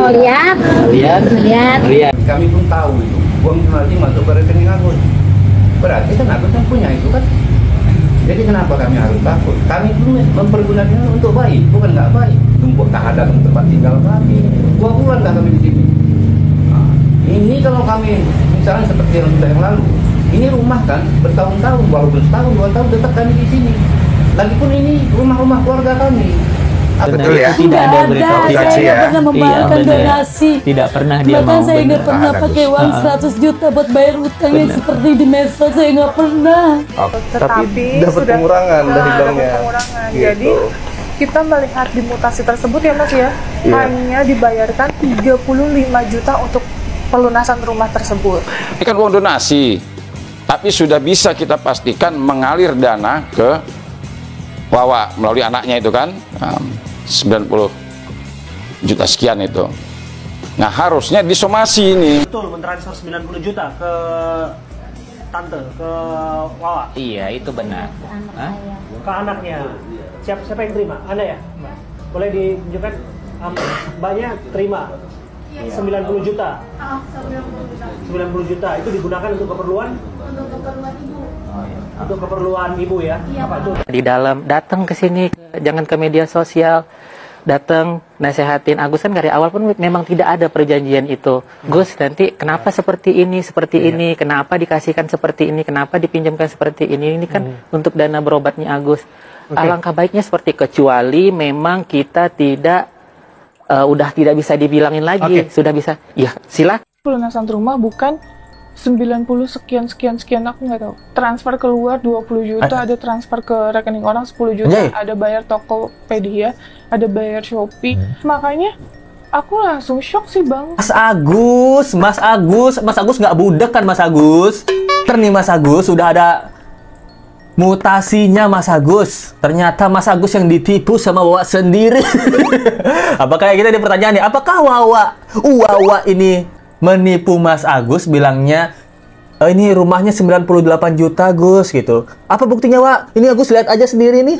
Oh, lihat. Lihat. Kami pun tahu itu uang nanti masuk ke rekening Agus. Berarti kan Agus yang punya itu kan. Jadi kenapa kami harus takut? Kami dulu mempergunakannya untuk baik, bukan nggak baik. Tumpuk tak ada tempat tinggal kami. 2 bulan dah kami di sini. Nah, ini kalau kami misalnya seperti yang sudah yang lalu, ini rumah kan bertahun-tahun, walaupun setahun 2 tahun tetap kami di sini. Lagipun ini rumah-rumah keluarga kami. Betul ya? Tidak ada, saya nggak pernah membayarkan donasi. Tidak pernah dia Bahkan mau. saya nggak pernah pakai uang 100 juta buat bayar utang yang seperti di medsos, saya nggak pernah. Tetapi dapat sudah pengurangan dari banknya. pengurangan. Gitu. Jadi kita melihat di mutasi tersebut ya Mas ya, hanya dibayarkan 35 juta untuk pelunasan rumah tersebut. Ini kan uang donasi, tapi sudah bisa kita pastikan mengalir dana ke Wawa melalui anaknya itu kan 90 juta sekian itu. Nah harusnya disomasi ini. Betul, mentransfer 90 juta ke tante, ke Wawa. Iya, itu benar. Ke anaknya. Siapa yang terima? Anda ya? Boleh ditunjukkan mbaknya terima 90 juta. 90 juta itu digunakan untuk keperluan ibu. Untuk keperluan ibu ya? Apa itu? Di dalam datang ke sini, jangan ke media sosial. Datang nasehatin Agus kan dari awal pun memang tidak ada perjanjian itu. Gus, nanti kenapa seperti ini, kenapa dikasihkan seperti ini, kenapa dipinjamkan seperti ini kan untuk dana berobatnya Agus. Alangkah baiknya seperti kecuali memang kita tidak udah tidak bisa dibilangin lagi, sudah bisa. Ya, silakan. Pelunasan rumah bukan 90 sekian aku nggak tahu. Transfer keluar 20 juta, ada transfer ke rekening orang 10 juta, ada bayar Tokopedia, ada bayar Shopee. Makanya aku langsung shock sih Bang. Mas Agus nggak budek kan Mas Agus? Nih Mas Agus sudah ada mutasinya Mas Agus. Ternyata Mas Agus yang ditipu sama Wawa sendiri. Apakah kita ada pertanyaan nih? Apakah Wawa ini menipu Mas Agus bilangnya ini rumahnya 98 juta Gus gitu. Apa buktinya Wak? Ini Agus lihat aja sendiri nih.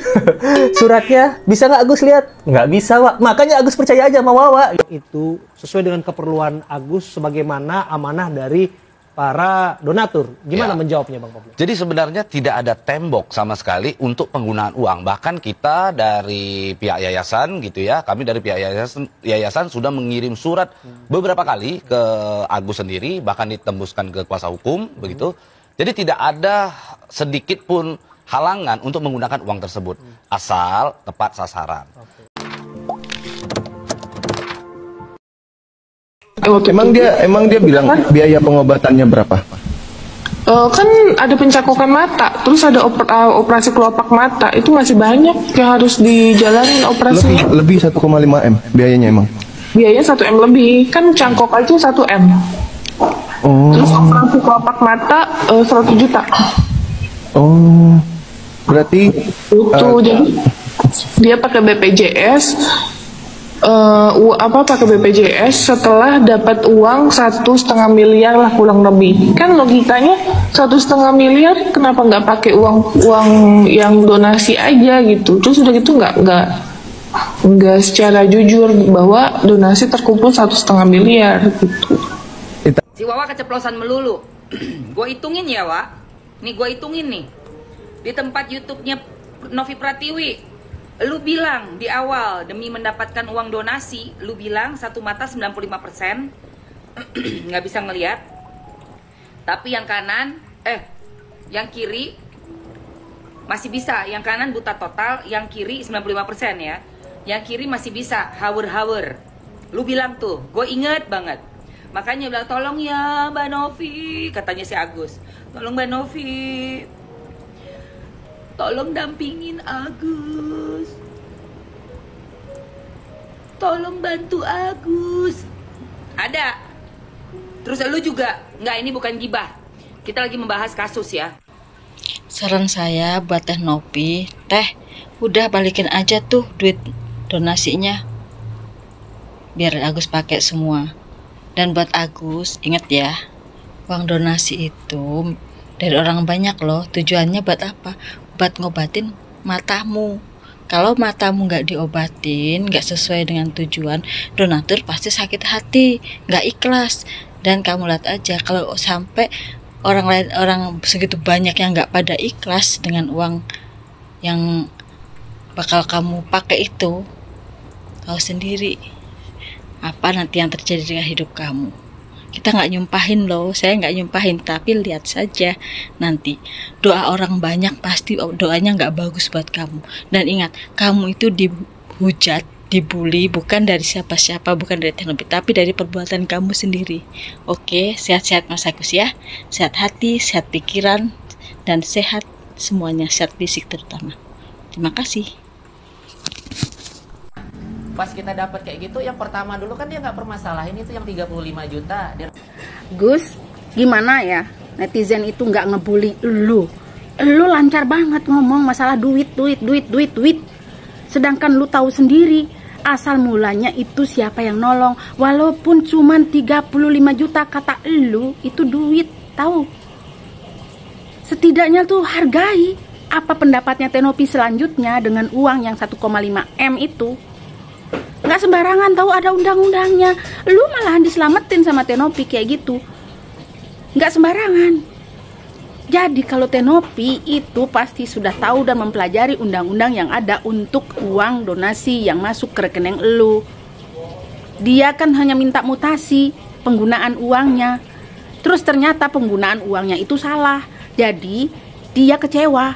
Suratnya. Bisa nggak Agus lihat? Nggak bisa Wak. Makanya Agus percaya aja sama Wawa. Itu sesuai dengan keperluan Agus sebagaimana amanah dari para donatur. Gimana menjawabnya Bang Pablo? Jadi sebenarnya tidak ada tembok sama sekali untuk penggunaan uang. Bahkan kita dari pihak yayasan gitu ya, kami dari pihak yayasan sudah mengirim surat beberapa kali ke Agus sendiri, bahkan ditembuskan ke kuasa hukum begitu. Jadi tidak ada sedikit pun halangan untuk menggunakan uang tersebut asal tepat sasaran. Emang dia bilang biaya pengobatannya berapa? Kan ada pencakokan mata, terus ada operasi kelopak mata, itu masih banyak yang harus dijalanin operasinya. Lebih 1,5 M biayanya emang? Biayanya 1 M lebih, kan cangkok aja 1 M. Terus operasi kelopak mata 100 juta. Oh, berarti Itu jadi dia pakai BPJS. Pakai BPJS setelah dapat uang 1,5 miliar lah kurang lebih. Kan logikanya 1,5 miliar kenapa nggak pakai uang yang donasi aja gitu. Terus udah gitu nggak secara jujur bahwa donasi terkumpul 1,5 miliar gitu. Si Wawa keceplosan melulu. Gue hitungin ya Wak. Nih gue hitungin nih. Di tempat YouTube-nya Novi Pratiwi, lu bilang di awal demi mendapatkan uang donasi, lu bilang satu mata 95% nggak bisa ngelihat, tapi yang kanan yang kiri masih bisa, yang kanan buta total, yang kiri 95% ya, yang kiri masih bisa hawer-hawer. Lu bilang tuh, gue inget banget. Makanya bilang tolong ya Mbak Novi, katanya si Agus, tolong Mbak Novi, tolong dampingin Agus. Tolong bantu Agus. Ada. Terus lu juga. Enggak, ini bukan gibah. Kita lagi membahas kasus ya. Saran saya buat Teh Novi, Teh, udah balikin aja tuh duit donasinya. Biar Agus pakai semua. Dan buat Agus, inget ya, uang donasi itu dari orang banyak loh. Tujuannya buat apa? Buat ngobatin matamu. Kalau matamu nggak diobatin, nggak sesuai dengan tujuan, donatur pasti sakit hati, nggak ikhlas. Dan kamu lihat aja, kalau sampai orang segitu banyak yang nggak pada ikhlas dengan uang yang bakal kamu pakai itu, tahu sendiri apa nanti yang terjadi dengan hidup kamu. Kita nggak nyumpahin loh, saya nggak nyumpahin, tapi lihat saja nanti doa orang banyak pasti doanya nggak bagus buat kamu. Dan ingat, kamu itu dihujat, dibully bukan dari siapa-siapa, bukan dari teknologi, tapi dari perbuatan kamu sendiri. Oke, sehat-sehat Mas Agus ya, sehat hati, sehat pikiran, dan sehat semuanya, sehat fisik terutama. Terima kasih. Pas kita dapat kayak gitu, yang pertama dulu kan dia nggak permasalahin itu yang 35 juta. Gus, gimana ya? Netizen itu nggak ngebully lu. Lu lancar banget ngomong masalah duit. Sedangkan lu tahu sendiri, asal mulanya itu siapa yang nolong. Walaupun cuman 35 juta kata lu, itu duit, tahu? Setidaknya tuh hargai apa pendapatnya Tenopi selanjutnya dengan uang yang 1,5 M itu. Nggak sembarangan, tahu ada undang-undangnya. Lu malahan diselamatin sama Tenopi kayak gitu. Nggak sembarangan. Jadi kalau Tenopi itu pasti sudah tahu dan mempelajari undang-undang yang ada untuk uang donasi yang masuk ke rekening lu. Dia kan hanya minta mutasi penggunaan uangnya. Terus ternyata penggunaan uangnya itu salah. Jadi dia kecewa.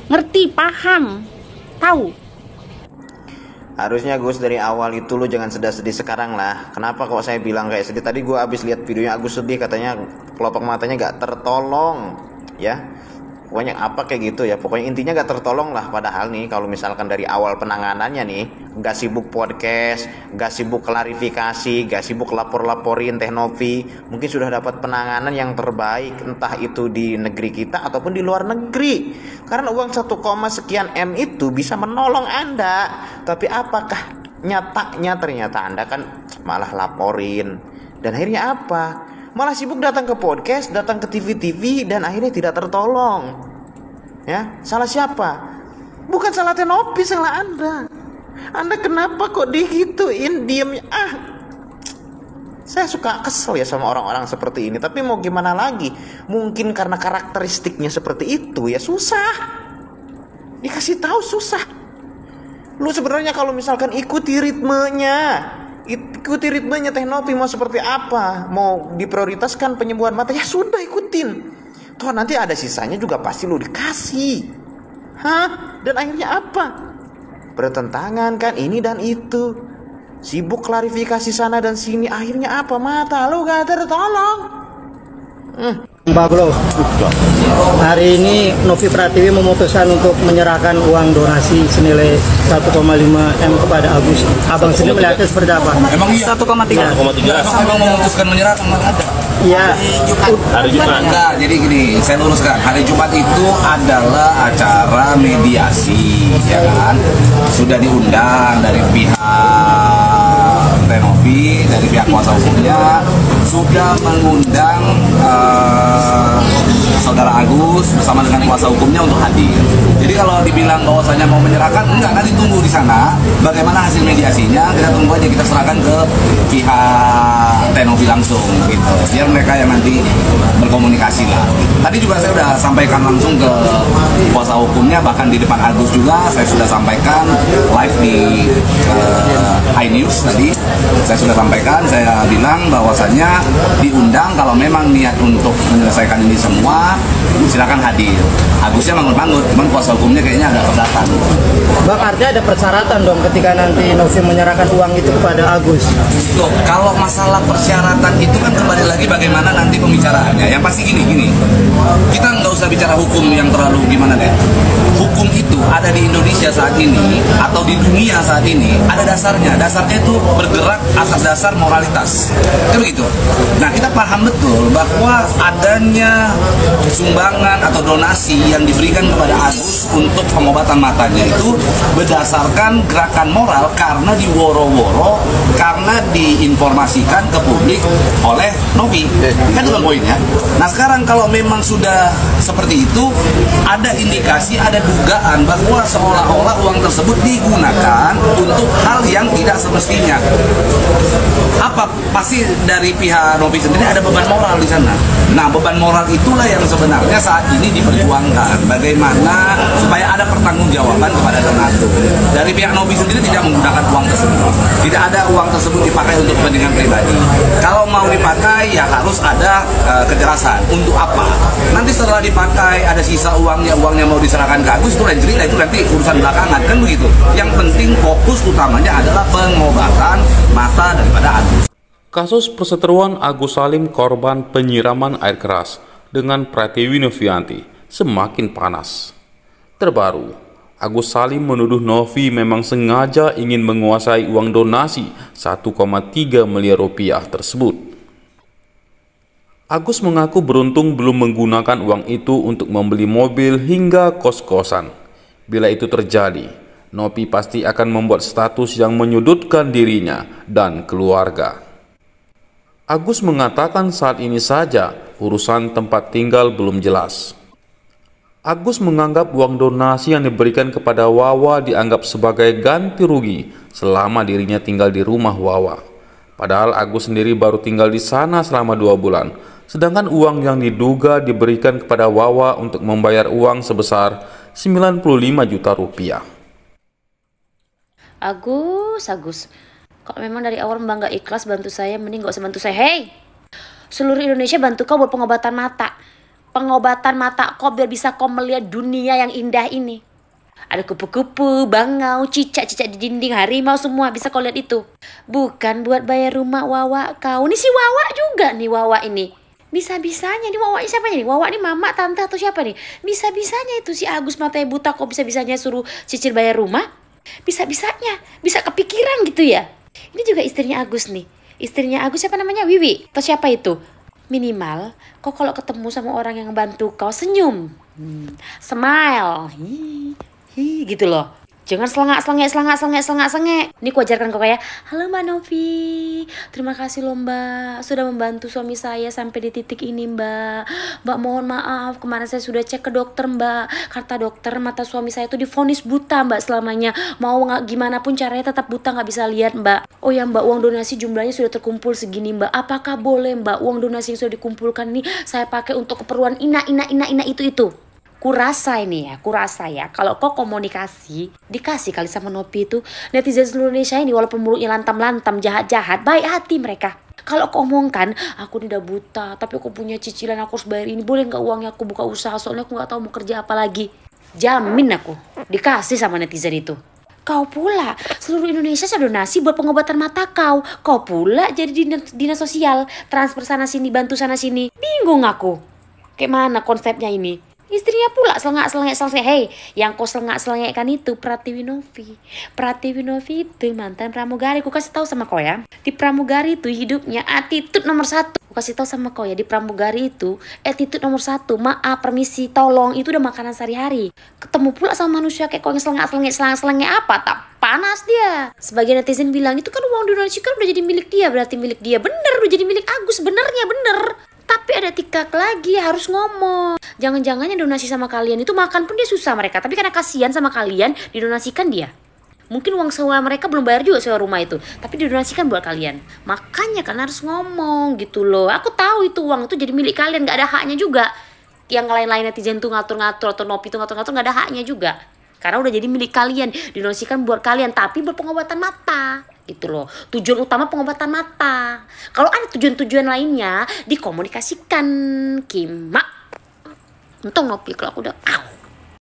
Ngerti, paham, tahu. Harusnya Gus dari awal itu lu jangan sedih-sedih sekarang lah. Kenapa kok saya bilang kayak sedih? Tadi gue abis lihat videonya Agus sedih, katanya kelopak matanya gak tertolong. Ya, pokoknya apa kayak gitu ya. Pokoknya intinya gak tertolong lah. Padahal nih kalau misalkan dari awal penanganannya nih, gak sibuk podcast, gak sibuk klarifikasi, gak sibuk lapor-laporin Tenopi, mungkin sudah dapat penanganan yang terbaik, entah itu di negeri kita ataupun di luar negeri. Karena uang 1, sekian M itu bisa menolong Anda. Tapi apakah nyatanya ternyata Anda kan malah laporin. Dan akhirnya apa? Malah sibuk datang ke podcast, datang ke TV-TV, dan akhirnya tidak tertolong. Ya, salah siapa? Bukan salah Tenopi, salah Anda. Anda kenapa kok digituin diemnya? Saya suka kesel ya sama orang-orang seperti ini. Tapi mau gimana lagi? Mungkin karena karakteristiknya seperti itu ya susah. Dikasih tahu susah. Lu sebenarnya kalau misalkan ikuti ritmenya Tenopi mau seperti apa, mau diprioritaskan penyembuhan mata, ya sudah ikutin. Toh nanti ada sisanya juga pasti lu dikasih. Dan akhirnya apa? Bertentangan kan ini dan itu. Sibuk klarifikasi sana dan sini, akhirnya apa? Mata lu gak tertolong. Pak Bro, hari ini Novi Pratiwi memutuskan untuk menyerahkan uang donasi senilai 1,5 M kepada Agus. Abang sendiri melihatnya seperti apa? Emang 1,3? 1,3. Emang memutuskan menyerahkan ada? Iya. Hari Jumat. Enggak, jadi gini, saya luruskan. Hari Jumat itu adalah acara mediasi, ya kan? Sudah diundang dari pihak Tenopi, dari pihak kuasa hukumnya, sudah mengundang saudara Agus bersama dengan kuasa hukumnya untuk hadir. Jadi kalau dibilang bahwasanya mau menyerahkan, enggak, nanti tunggu di sana bagaimana hasil mediasinya, kita tunggu aja, kita serahkan ke pihak Tenopi langsung gitu. Biar mereka yang nanti berkomunikasi lah. Tadi juga saya sudah sampaikan langsung ke kuasa hukumnya, bahkan di depan Agus juga saya sudah sampaikan live di iNews tadi. Saya sudah sampaikan, saya bilang bahwasanya diundang kalau memang niat untuk menyelesaikan ini semua, silakan hadir. Agusnya manggut-manggut, cuman kuasa hukumnya kayaknya agak keberatan. Bang, artinya ada persyaratan dong ketika nanti Novi menyerahkan uang itu kepada Agus. Loh, kalau masalah persyaratan itu kan kembali lagi bagaimana nanti pembicaraannya. Yang pasti gini, kita nggak usah bicara hukum yang terlalu gimana deh. Hukum itu ada di Indonesia saat ini atau di dunia saat ini ada dasarnya. Dasarnya itu bergerak atas dasar moralitas. Kan begitu. Nah, kita paham betul bahwa adanya sumbangan atau donasi yang diberikan kepada Agus untuk pengobatan matanya itu berdasarkan gerakan moral karena diworo-woro, karena diinformasikan ke publik oleh Novi. Kan itu poinnya. Nah, sekarang kalau memang sudah seperti itu, ada indikasi, ada dugaan bahwa seolah-olah uang tersebut digunakan untuk hal yang tidak semestinya. Apa? Pasti dari pihak Novi sendiri ada beban moral di sana. Nah, beban moral itulah yang sebenarnya saat ini diperjuangkan. Bagaimana supaya ada pertanggungjawaban kepada donatur. Dari pihak Novi sendiri tidak menggunakan uang tersebut. Tidak ada uang tersebut dipakai untuk kepentingan pribadi. Kalau mau dipakai ya harus ada kejelasan. Untuk apa? Nanti setelah dipakai ada sisa uangnya mau diserahkan ke Agus, itu lain cerita, itu nanti urusan belakangan, kan begitu. Yang penting fokus utamanya adalah pengobatan mata daripada Agus. Kasus perseteruan Agus Salim korban penyiraman air keras dengan Pratiwi Novianti semakin panas. Terbaru, Agus Salim menuduh Novi memang sengaja ingin menguasai uang donasi 1,3 miliar rupiah tersebut. Agus mengaku beruntung belum menggunakan uang itu untuk membeli mobil hingga kos-kosan. Bila itu terjadi, Novi pasti akan membuat status yang menyudutkan dirinya dan keluarga. Agus mengatakan saat ini saja urusan tempat tinggal belum jelas. Agus menganggap uang donasi yang diberikan kepada Wawa dianggap sebagai ganti rugi selama dirinya tinggal di rumah Wawa. Padahal Agus sendiri baru tinggal di sana selama 2 bulan. Sedangkan uang yang diduga diberikan kepada Wawa untuk membayar uang sebesar 95 juta rupiah. Agus, kalau memang dari awal Mbak nggak ikhlas bantu saya, mending nggak usah bantu saya. Hei, seluruh Indonesia bantu kau buat pengobatan mata. Pengobatan mata kau biar bisa kau melihat dunia yang indah ini. Ada kupu-kupu, bangau, cicak-cicak di dinding, harimau, semua bisa kau lihat itu. Bukan buat bayar rumah Wawa kau. Ini si Wawa juga nih, Wawa ini. Bisa-bisanya, ini Wawa ini siapa nih? Wawa ini mama, tante atau siapa nih? Bisa-bisanya itu si Agus matanya buta kok bisa-bisanya suruh cicil bayar rumah? Bisa-bisanya, bisa kepikiran gitu ya. Ini juga istrinya Agus nih. Istrinya Agus siapa namanya? Wiwi. Atau siapa itu? Minimal, kok kalau ketemu sama orang yang bantu kau senyum. Smile. Gitu loh. Jangan selengak. Ini ku ajarkan kau kayak, halo Mbak Novi, terima kasih loh Mbak, sudah membantu suami saya sampai di titik ini Mbak. Mbak mohon maaf, kemarin saya sudah cek ke dokter Mbak. Kata dokter mata suami saya itu divonis buta Mbak selamanya. Mau gimana pun caranya tetap buta, nggak bisa lihat Mbak. Oh ya Mbak, uang donasi jumlahnya sudah terkumpul segini Mbak. Apakah boleh Mbak uang donasi yang sudah dikumpulkan ini saya pakai untuk keperluan ina itu. Kurasa ya, kalau kau komunikasi, dikasih kali sama Novi itu, netizen seluruh Indonesia ini walaupun mulutnya lantam-lantam, jahat-jahat, baik hati mereka. Kalau kau omongkan, aku ini udah buta, tapi aku punya cicilan, aku harus bayar ini, boleh nggak uangnya aku buka usaha, soalnya aku nggak tahu mau kerja apa lagi. Jamin aku, dikasih sama netizen itu. Kau pula, seluruh Indonesia saya donasi buat pengobatan mata kau. Kau pula jadi dinas sosial, transfer sana sini, bantu sana sini. Bingung aku, kayak mana konsepnya ini? Istrinya pula selengak. Hei, yang kau selengak-selengekkan itu Pratiwi Novi. Pratiwi Novi itu mantan pramugari. Ku kasih tahu sama kau ya. Di pramugari itu hidupnya attitude nomor 1. Ku kasih tahu sama kau ya, di pramugari itu attitude nomor 1. Maaf, permisi, tolong, itu udah makanan sehari-hari. Ketemu pula sama manusia kayak kau yang selengak apa? Tak panas dia. Sebagian netizen bilang itu kan uang donasi kan udah jadi milik dia, berarti milik dia. Bener, udah jadi milik Agus, bener. Tapi ada tikak lagi, harus ngomong. Jangan-jangan yang donasi sama kalian itu makan pun dia susah mereka. Tapi karena kasihan sama kalian, didonasikan dia. Mungkin uang sewa mereka belum bayar juga sewa rumah itu. Tapi didonasikan buat kalian. Makanya kan harus ngomong gitu loh. Aku tahu itu uang itu jadi milik kalian, gak ada haknya juga. Yang lain-lain netizen tuh ngatur-ngatur atau Novi tuh ngatur-ngatur gak ada haknya juga. Karena udah jadi milik kalian, didonasikan buat kalian. Tapi buat pengobatan mata. Itu loh, tujuan utama pengobatan mata. Kalau ada tujuan-tujuan lainnya, dikomunikasikan. Kimak. Untung Novi kalau aku udah